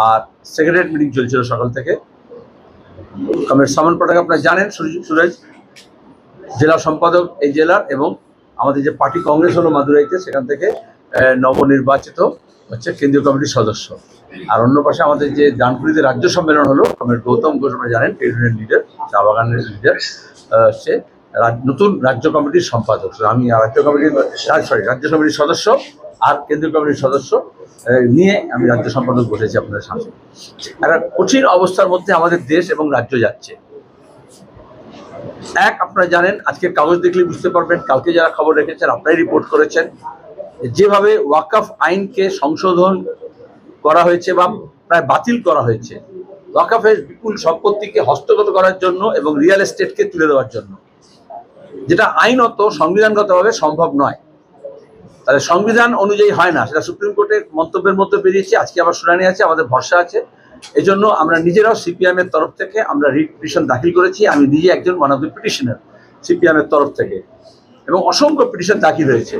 আর secretariat meeting চলছিল সকাল থেকে। কমরেড সামন পাঠক আপনারা জানেন, সুরজ জেলা সম্পাদক এই জেলার, এবং আমাদের যে পার্টি কংগ্রেস হলো মাদুরাইতে, সেখান থেকে নবনির্বাচিত হচ্ছে কেন্দ্রীয় কমিটির সদস্য। আর অন্য পাশে আমাদের যে ডানকুনিতে রাজ্য সম্মেলন হলো, কমরেড গৌতম ঘোষ আপনারা জানেন, ট্রেড ইউনিয়ন লিডার, চা বাগানের লিডার, সে নতুন রাজ্য কমিটির সম্পাদক। আমি রাজ্য কমিটির সদস্য আর কেন্দ্রীয় কমিটির সদস্য নিয়ে আমি রাজ্য সম্পাদক বসেছি আপনাদের সামনে। একটা কঠিন অবস্থার মধ্যে আমাদের দেশ এবং রাজ্য যাচ্ছে। আপনারা জানেন, আজকের কাগজ দেখলে বুঝতে পারবেন, কালকে যারা খবর রেখেছেন আপনারাই রিপোর্ট করেছেন, যেভাবে ওয়াকফ আইনকে সংশোধন করা হয়েছে বা প্রায় বাতিল করা হয়েছে ওয়াকফের বিপুল সম্পত্তিকে হস্তগত করার জন্য এবং রিয়েল এস্টেটকে তুলে দেওয়ার জন্য, যেটা আইনত সংবিধানগতভাবে সম্ভব নয়। তাহলে সংবিধান অনুযায়ী হয় না, সেটা সুপ্রিম কোর্টের মন্তব্যের মধ্যে বেরিয়েছে। আজকে আবার শুনানি আছে, আমাদের ভরসা আছে। এই জন্য আমরা নিজেরাও সিপিএম এর তরফ থেকে আমরা রিট পিটিশন দাখিল করেছি। আমি নিজে একজন one of the petitioner CPM এর তরফ থেকে, এবং অসংখ্য পিটিশন দাখিল হয়েছে।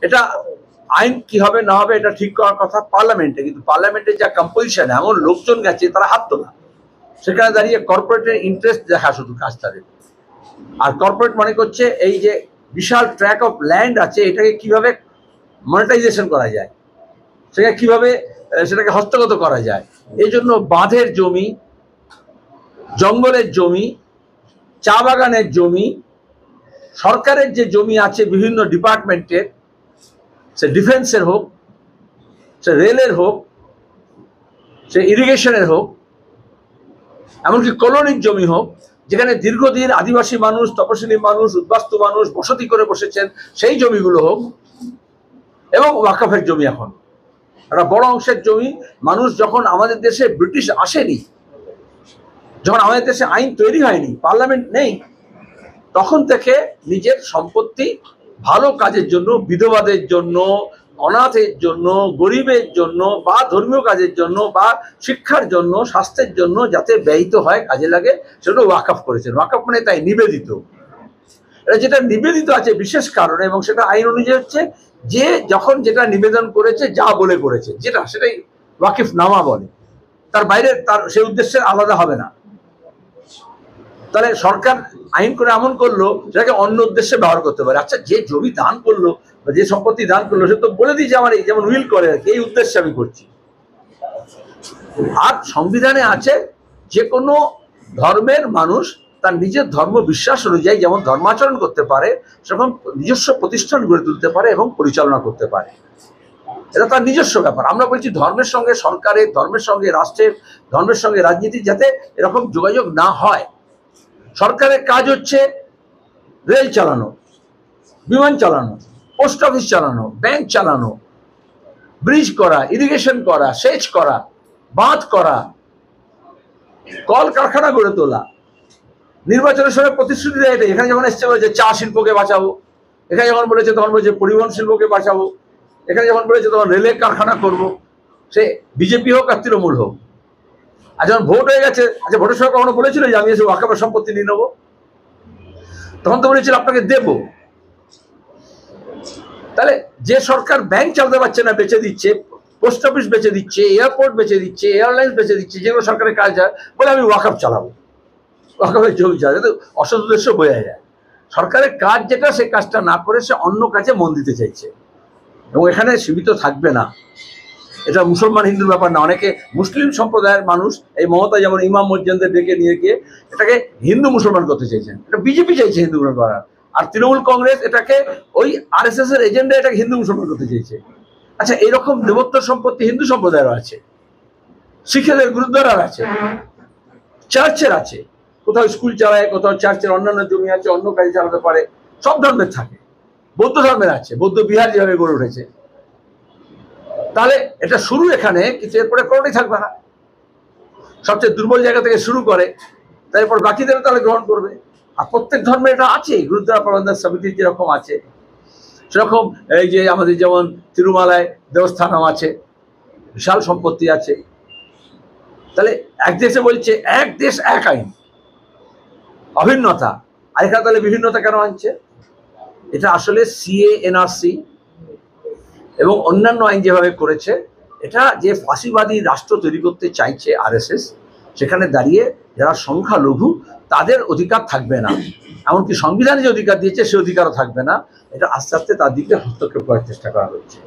এটা আইন কি হবে না হবে এটা ঠিক করার কথা পার্লামেন্টে, কিন্তু পার্লামেন্টের যা কম্পোজিশন, এমন লোকজন গেছে তারা হাত তোলা, সেখানে দাঁড়িয়ে কর্পোরেটের ইন্টারেস্ট দেখা শুধু কাজ তাদের। আর কর্পোরেট মনে করছে এই যে বিশাল ট্র্যাক অফ ল্যান্ড আছে, এটাকে কিভাবে মনিটাইজেশন করা যায়, সেটাকে হস্তগত করা যায়। এই জন্য বাঁধের জমি, জঙ্গলের জমি, চা বাগানের জমি, সরকারের যে জমি আছে বিভিন্ন ডিপার্টমেন্টের, সে ডিফেন্সের হোক, সে রেলের হোক, সে ইরিগেশনের হোক, এমনকি কলোনির জমি হোক, যেখানে দীর্ঘদিন আদিবাসী মানুষ, তপশিলি মানুষ, উদ্বাস্তু মানুষ বসতি করে বসেছেন, সেই জমিগুলো হোক, এবং ওয়াকফের জমি। এখন একটা বড় অংশের জমি মানুষ, যখন আমাদের দেশে ব্রিটিশ আসেনি, যখন আমাদের দেশে আইন তৈরি হয়নি, পার্লামেন্ট নেই, তখন থেকে নিজের সম্পত্তি ভালো কাজের জন্য, বিধবাদের জন্য, অনাথের জন্য, গরিবের জন্য, বা ধর্মীয় কাজের জন্য, বা শিক্ষার জন্য, স্বাস্থ্যের জন্য যাতে ব্যয়িত হয়, কাজে লাগে, সেটা ওয়াকফ করেছেন। ওয়াকফ মানে তাই নিবেদিত। এটা যেটা নিবেদিত আছে বিশেষ কারণে, এবং সেটা আইন অনুযায়ী হচ্ছে যে যখন যেটা নিবেদন করেছে, যা বলে করেছে, যেটা সেটাই ওয়াকিফ নামা বলে। তার বাইরে তার সেই উদ্দেশ্যের আলাদা হবে না। তাহলে সরকার আইন করে এমন করলো সেটাকে অন্য উদ্দেশ্যে ব্যবহার করতে পারে। আচ্ছা, যে জমি দান করলো বা যে সম্পত্তি দান করলো, সে তো বলে দিয়েছে আমার এই, যেমন উইল করে আর কি, এই উদ্দেশ্যে আমি করছি। আর সংবিধানে আছে যে কোনো ধর্মের মানুষ তার নিজের ধর্ম বিশ্বাস অনুযায়ী যেমন ধর্মাচরণ করতে পারে, সেরকম নিজস্ব প্রতিষ্ঠান গড়ে তুলতে পারে এবং পরিচালনা করতে পারে। এটা তার নিজস্ব ব্যাপার। আমরা বলছি ধর্মের সঙ্গে সরকারের, ধর্মের সঙ্গে রাষ্ট্রের, ধর্মের সঙ্গে রাজনীতি যাতে এরকম যোগাযোগ না হয়। সরকারের কাজ হচ্ছে রেল চালানো, বিমান চালানো, পোস্ট অফিস চালানো, ব্যাংক চালানো, ব্রিজ করা, ইরিগেশন করা, সেচ করা, বাঁধ করা, কল কারখানা গড়ে তোলা। নির্বাচনের সময় প্রতিশ্রুতি দেয় এটাই। এখানে যখন এসছে বলেছে চা শিল্পকে বাঁচাবো, এখানে যখন বলেছে তখন বলেছে পরিবহন শিল্পকে বাঁচাবো, এখানে যখন বলেছে তখন রেলের কারখানা করব। সে বিজেপি হোক আর তৃণমূল হোক। আর যখন ভোট হয়ে গেছে, আচ্ছা ভোটের সময় কখনো বলেছিল যে আমি এসে ওয়াকফের সম্পত্তি নিয়ে নেবো? তখন তো বলেছিল আপনাকে দেব। তাহলে যে সরকার ব্যাংক চালাতে পারছে না, বেচে দিচ্ছে, পোস্ট অফিস বেচে দিচ্ছে, এয়ারপোর্ট বেচে দিচ্ছে, এয়ারলাইন্স বেচে দিচ্ছে, যেগুলো সরকারের কাজ হয়, বলে আমি ওয়াকফ চালাবো, ওয়াকফের জমি চালাবো, অসৎ উদ্দেশ্য বোঝা যায়। সরকারের কাজ যেটা, সেই কাজটা না করে সে অন্য কাজে মন দিতে চাইছে, এবং এখানে সীমিত থাকবে না। এটা মুসলমান হিন্দুর ব্যাপার না। অনেকে মুসলিম সম্প্রদায়ের মানুষ, এই মমতা যেমন ইমাম মসজিদদের ডেকে নিয়ে গিয়ে এটাকে হিন্দু মুসলমান করতে চাইছেন। এটা বিজেপি চাইছে হিন্দু মুসলমান করার, আর তৃণমূল কংগ্রেস এটাকে ওই আরএসএস এর এজেন্ডা এটাকে হিন্দু মুসলমান করতে চাইছে। আচ্ছা, এইরকম দেবোত্তর সম্পত্তি হিন্দু সম্প্রদায়েরও আছে, শিখেদের গুরুদ্বারার আছে, চার্চের আছে, কোথাও স্কুল চালায়, কোথাও চার্চের অন্যান্য জমি আছে, অন্য কাজে চালাতে পারে। সব ধর্মের থাকে, বৌদ্ধ ধর্মের আছে, বৌদ্ধ বিহার যেভাবে গড়ে উঠেছে। তাহলে এটা শুরু এখানে, কিছু এরপরে কোনোটাই থাকবে না। সবচেয়ে দুর্বল জায়গা থেকে শুরু করে, তারপর বাকিদের তাহলে গ্রহণ করবে। আর প্রত্যেক ধর্মে এটা আছে, গুরুদ্বারা প্রবন্ধক সমিতির যেরকম আছে, সেরকম এই যে আমাদের যেমন তিরুমালায় দেবস্থানম আছে, বিশাল সম্পত্তি আছে। তাহলে এক দেশে বলছে এক দেশ এক আইন, অভিন্নতা। আর এখানে তাহলে বিভিন্নতা কেন আনছে? এটা আসলে সিএ, এনআরসি এবং অন্যান্য আইন যেভাবে করেছে, এটা যে ফাঁসিবাদী রাষ্ট্র তৈরি করতে চাইছে আরএসএস, সেখানে দাঁড়িয়ে যারা সংখ্যালঘু তাদের অধিকার থাকবে না, এমনকি সংবিধানে যে অধিকার দিয়েছে সে অধিকারও থাকবে না। এটা আস্তে আস্তে তার দিকে হস্তক্ষেপ করার চেষ্টা করা হচ্ছে।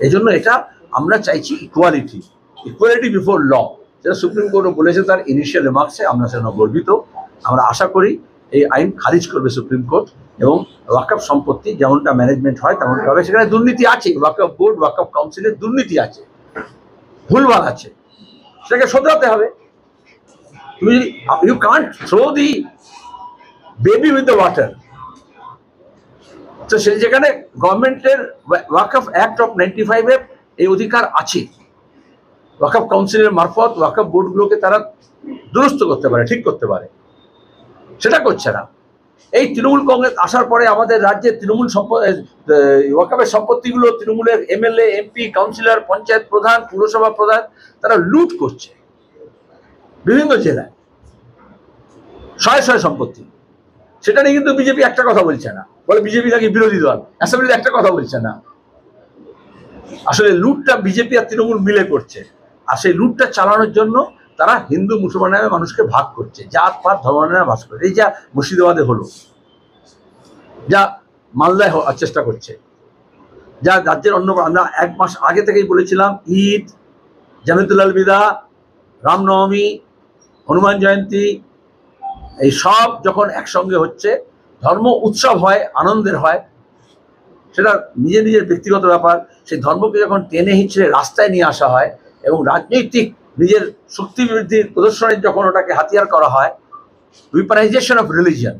এই জন্য এটা আমরা চাইছি ইকুয়ালিটি বিফোর ল, যেটা সুপ্রিম কোর্টও বলেছে তার ইনিশিয়াল রিমার্কসে। আমরা সেজন্য গর্বিত। আমরা আশা করি এই আইন খারিজ করবে সুপ্রিম কোর্ট এবং ওয়াকফ সম্পত্তি যেমনটা ম্যানেজমেন্ট হয় তেমনটা হবে। সেখানে দুর্নীতি আছে, ওয়াকফ বোর্ড ওয়াকফ কাউন্সিলের দুর্নীতি আছে, ভুলভাল আছে, সেটাকে শোধরাতে হবে। তুমি you can't throw the baby with the water. তো সেই যেখানে গভর্নমেন্টের ওয়াকফ অ্যাক্ট অফ 95-এ এই অধিকার আছে, ওয়াকফ কাউন্সিলের মারফত ওয়াকফ বোর্ডগুলোকে তারা দুরস্ত করতে পারে, ঠিক করতে পারে, সেটা করছে না। এই তৃণমূল কংগ্রেস আসার পরে আমাদের রাজ্যে তৃণমূল ওয়াকফের সম্পত্তিগুলো তৃণমূলের এমএলএ, এমপি, কাউন্সিলর, পঞ্চায়েত প্রধান, পুরসভা প্রধান তারা লুট করছে বিভিন্ন জেলায়, শয়ে শয়ে সম্পত্তি। সেটা নিয়ে কিন্তু বিজেপি একটা কথা বলছে না, বলে বিজেপি নাকি বিরোধী দল, অ্যাসেম্বলিতে একটা কথা বলছে না। আসলে লুটটা বিজেপি আর তৃণমূল মিলে করছে, আর সেই লুটটা চালানোর জন্য তারা হিন্দু মুসলমান নামে মানুষকে ভাগ করছে, জাত পাত ধর্ম নামে ভাগ করছে। এই যা মুর্শিদাবাদে হলো, যা মালদায় চেষ্টা করছে, যা রাজ্যের অন্য, আমরা 1 মাস আগে থেকেই বলেছিলাম ঈদ, জামিয়াতুল আলবিদা, রামনবমী, হনুমান জয়ন্তী, এই সব যখন একসঙ্গে হচ্ছে, ধর্ম উৎসব হয়, আনন্দের হয়, সেটা নিজের নিজের ব্যক্তিগত ব্যাপার। সেই ধর্মকে যখন টেনে হিঁচড়ে রাস্তায় নিয়ে আসা হয় এবং রাজনৈতিক নিজের শক্তি বৃদ্ধির প্রদর্শনের যখন ওটাকে হাতিয়ার করা হয়, উইপানাইজেশন অফ রিলিজিয়ন,